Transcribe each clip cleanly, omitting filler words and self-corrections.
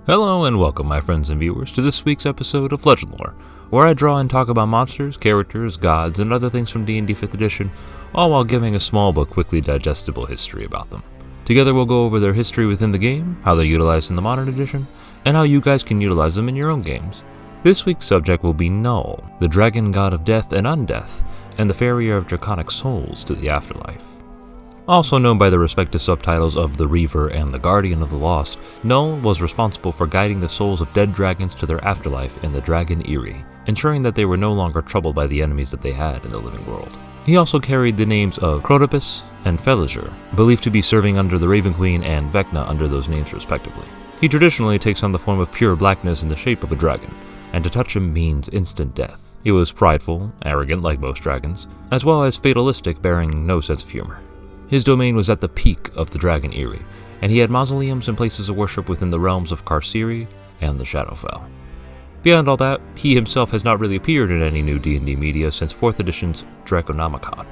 Hello and welcome, my friends and viewers, to this week's episode of Legendlore, where I draw and talk about monsters, characters, gods, and other things from D&D 5th edition, all while giving a small but quickly digestible history about them. Together we'll go over their history within the game, how they're utilized in the modern edition, and how you guys can utilize them in your own games. This week's subject will be Null, the dragon god of death and undeath, and the ferrier of draconic souls to the afterlife. Also known by the respective subtitles of the Reaver and the Guardian of the Lost, Null was responsible for guiding the souls of dead dragons to their afterlife in the Dragon Eyrie, ensuring that they were no longer troubled by the enemies that they had in the living world. He also carried the names of Crotopus and Ferrier, believed to be serving under the Raven Queen and Vecna under those names respectively. He traditionally takes on the form of pure blackness in the shape of a dragon, and to touch him means instant death. He was prideful, arrogant like most dragons, as well as fatalistic, bearing no sense of humor. His domain was at the peak of the Dragon Eyrie, and he had mausoleums and places of worship within the realms of Carceri and the Shadowfell. Beyond all that, he himself has not really appeared in any new D&D media since 4th edition's Draconomicon.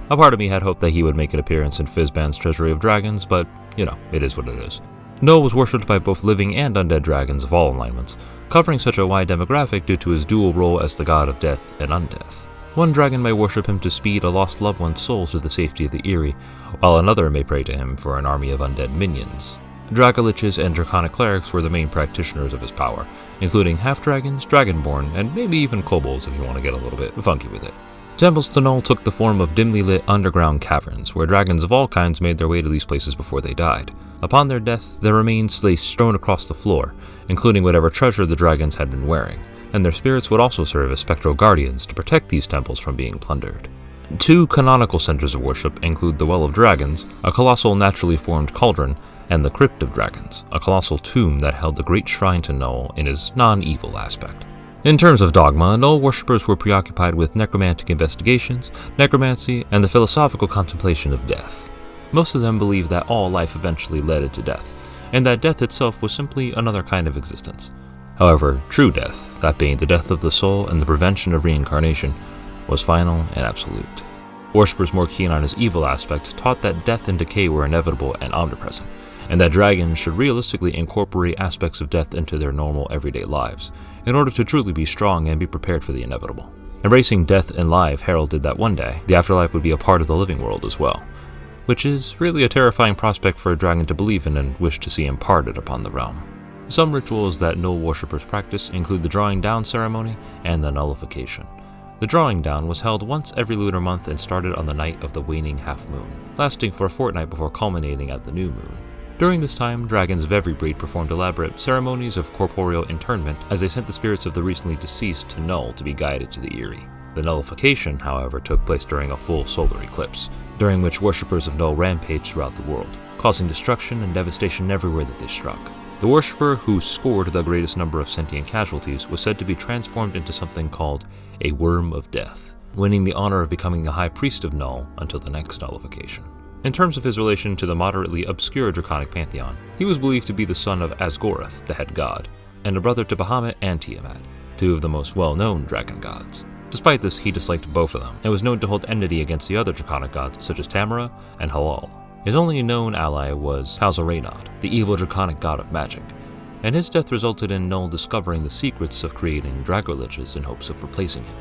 A part of me had hoped that he would make an appearance in Fizban's Treasury of Dragons, but, it is what it is. Null was worshipped by both living and undead dragons of all alignments, covering such a wide demographic due to his dual role as the god of death and undeath. One dragon may worship him to speed a lost loved one's soul to the safety of the Eyrie, while another may pray to him for an army of undead minions. Dracoliches and draconic clerics were the main practitioners of his power, including half-dragons, dragonborn, and maybe even kobolds if you want to get a little bit funky with it. Temples to Null took the form of dimly lit underground caverns, where dragons of all kinds made their way to these places before they died. Upon their death, their remains lay strewn across the floor, including whatever treasure the dragons had been wearing, and their spirits would also serve as spectral guardians to protect these temples from being plundered. Two canonical centers of worship include the Well of Dragons, a colossal naturally formed cauldron, and the Crypt of Dragons, a colossal tomb that held the great shrine to Null in his non-evil aspect. In terms of dogma, Null worshippers were preoccupied with necromantic investigations, necromancy, and the philosophical contemplation of death. Most of them believed that all life eventually led into death, and that death itself was simply another kind of existence. However, true death, that being the death of the soul and the prevention of reincarnation, was final and absolute. Worshippers more keen on his evil aspect taught that death and decay were inevitable and omnipresent, and that dragons should realistically incorporate aspects of death into their normal everyday lives, in order to truly be strong and be prepared for the inevitable. Embracing death in life heralded that one day, the afterlife would be a part of the living world as well, which is really a terrifying prospect for a dragon to believe in and wish to see imparted upon the realm. Some rituals that Null worshippers practice include the Drawing Down ceremony and the Nullification. The Drawing Down was held once every lunar month and started on the night of the waning half-moon, lasting for a fortnight before culminating at the new moon. During this time, dragons of every breed performed elaborate ceremonies of corporeal internment as they sent the spirits of the recently deceased to Null to be guided to the Eyrie. The Nullification, however, took place during a full solar eclipse, during which worshippers of Null rampaged throughout the world, causing destruction and devastation everywhere that they struck. The worshipper who scored the greatest number of sentient casualties was said to be transformed into something called a Worm of Death, winning the honor of becoming the High Priest of Null until the next Nullification. In terms of his relation to the moderately obscure draconic pantheon, he was believed to be the son of Asgoroth, the head god, and a brother to Bahamut and Tiamat, two of the most well-known dragon gods. Despite this, he disliked both of them, and was known to hold enmity against the other draconic gods such as Tamara and Halal. His only known ally was Halzor-Reynad, the evil draconic god of magic, and his death resulted in Null discovering the secrets of creating dracoliches in hopes of replacing him.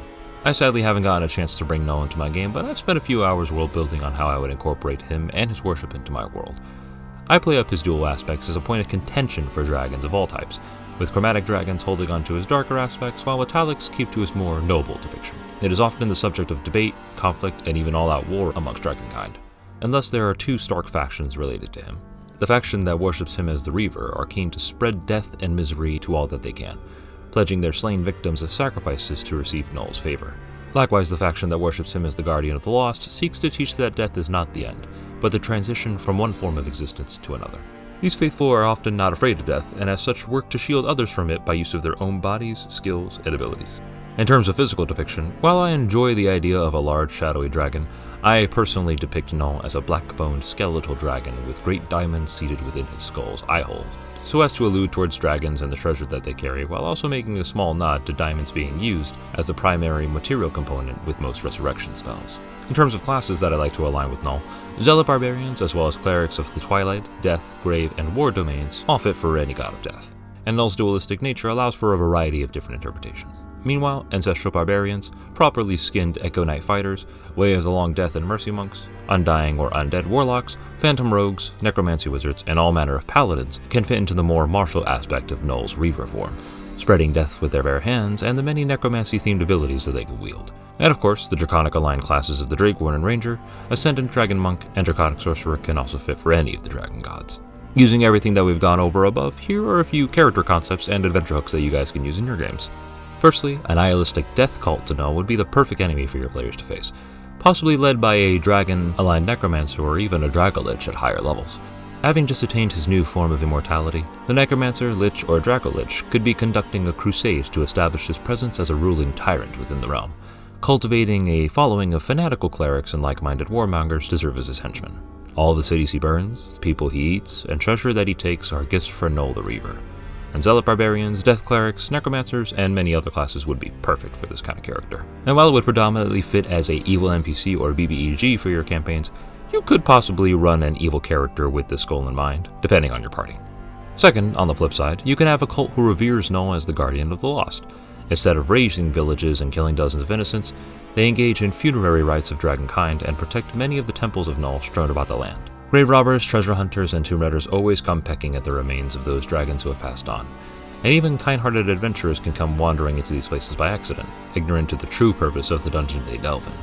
I sadly haven't gotten a chance to bring Null into my game, but I've spent a few hours world building on how I would incorporate him and his worship into my world. I play up his dual aspects as a point of contention for dragons of all types, with chromatic dragons holding onto his darker aspects, while metallics keep to his more noble depiction. It is often the subject of debate, conflict, and even all-out war amongst dragonkind. And thus there are two stark factions related to him. The faction that worships him as the Reaver are keen to spread death and misery to all that they can, pledging their slain victims as sacrifices to receive Null's favor. Likewise, the faction that worships him as the Guardian of the Lost seeks to teach that death is not the end, but the transition from one form of existence to another. These faithful are often not afraid of death, and as such work to shield others from it by use of their own bodies, skills, and abilities. In terms of physical depiction, while I enjoy the idea of a large shadowy dragon, I personally depict Null as a black-boned skeletal dragon with great diamonds seated within his skull's eye holes, so as to allude towards dragons and the treasure that they carry, while also making a small nod to diamonds being used as the primary material component with most resurrection spells. In terms of classes that I like to align with Null, Zealot Barbarians as well as Clerics of the Twilight, Death, Grave, and War domains all fit for any god of death, and Null's dualistic nature allows for a variety of different interpretations. Meanwhile, Ancestral Barbarians, properly skinned Echo Knight Fighters, Way of the Long Death and Mercy Monks, Undying or Undead Warlocks, Phantom Rogues, Necromancy Wizards, and all manner of Paladins can fit into the more martial aspect of Null's Reaver form, spreading death with their bare hands and the many necromancy-themed abilities that they can wield. And of course, the draconic aligned classes of the Drakeborn and Ranger, Ascendant Dragon Monk, and Draconic Sorcerer can also fit for any of the Dragon Gods. Using everything that we've gone over above, here are a few character concepts and adventure hooks that you guys can use in your games. Firstly, a nihilistic death cult to Null would be the perfect enemy for your players to face, possibly led by a dragon-aligned necromancer or even a dragolich at higher levels. Having just attained his new form of immortality, the necromancer, lich, or dragolich could be conducting a crusade to establish his presence as a ruling tyrant within the realm, cultivating a following of fanatical clerics and like-minded warmongers to serve as his henchmen. All the cities he burns, the people he eats, and treasure that he takes are gifts for Null the Reaver. And Zealot Barbarians, Death Clerics, Necromancers, and many other classes would be perfect for this kind of character. And while it would predominantly fit as a evil NPC or BBEG for your campaigns, you could possibly run an evil character with this goal in mind, depending on your party. Second, on the flip side, you can have a cult who reveres Null as the guardian of the lost. Instead of razing villages and killing dozens of innocents, they engage in funerary rites of dragonkind and protect many of the temples of Null strewn about the land. Grave robbers, treasure hunters, and tomb raiders always come pecking at the remains of those dragons who have passed on, and even kind-hearted adventurers can come wandering into these places by accident, ignorant to the true purpose of the dungeon they delve in.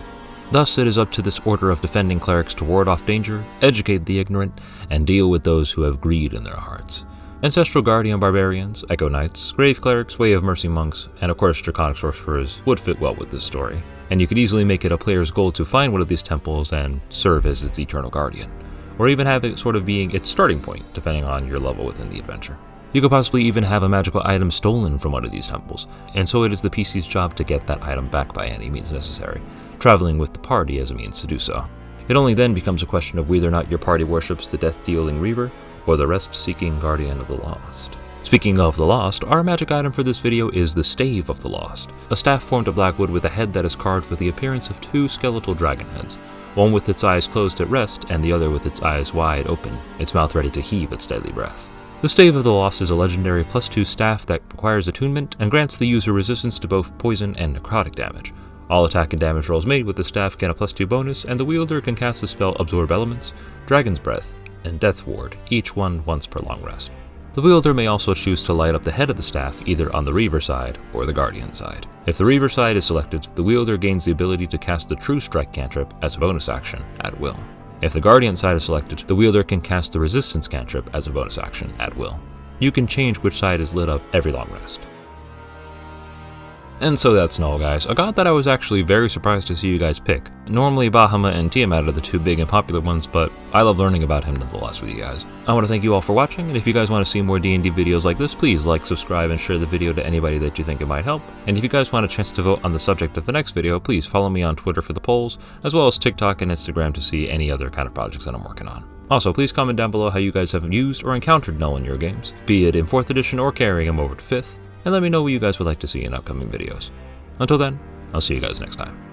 Thus, it is up to this order of defending clerics to ward off danger, educate the ignorant, and deal with those who have greed in their hearts. Ancestral Guardian Barbarians, Echo Knights, Grave Clerics, Way of Mercy Monks, and of course Draconic Sorcerers would fit well with this story, and you could easily make it a player's goal to find one of these temples and serve as its eternal guardian, or even have it sort of being its starting point, depending on your level within the adventure. You could possibly even have a magical item stolen from one of these temples, and so it is the PC's job to get that item back by any means necessary, traveling with the party as a means to do so. It only then becomes a question of whether or not your party worships the death-dealing Reaver, or the rest-seeking Guardian of the Lost. Speaking of the Lost, our magic item for this video is the Stave of the Lost, a staff formed of black wood with a head that is carved with the appearance of two skeletal dragon heads, one with its eyes closed at rest and the other with its eyes wide open, its mouth ready to heave its deadly breath. The Stave of the Lost is a legendary +2 staff that requires attunement and grants the user resistance to both poison and necrotic damage. All attack and damage rolls made with the staff get a +2 bonus, and the wielder can cast the spell Absorb Elements, Dragon's Breath, and Death Ward, each one once per long rest. The wielder may also choose to light up the head of the staff either on the Reaver side or the Guardian side. If the Reaver side is selected, the wielder gains the ability to cast the True Strike cantrip as a bonus action at will. If the Guardian side is selected, the wielder can cast the Resistance cantrip as a bonus action at will. You can change which side is lit up every long rest. And so that's Null, guys, a god that I was actually very surprised to see you guys pick. Normally Bahamut and Tiamat are the two big and popular ones, but I love learning about him nonetheless with you guys. I want to thank you all for watching, and if you guys want to see more D&D videos like this, please like, subscribe, and share the video to anybody that you think it might help. And if you guys want a chance to vote on the subject of the next video, please follow me on Twitter for the polls, as well as TikTok and Instagram to see any other kind of projects that I'm working on. Also, please comment down below how you guys have used or encountered Null in your games, be it in 4th edition or carrying him over to 5th, and let me know what you guys would like to see in upcoming videos. Until then, I'll see you guys next time.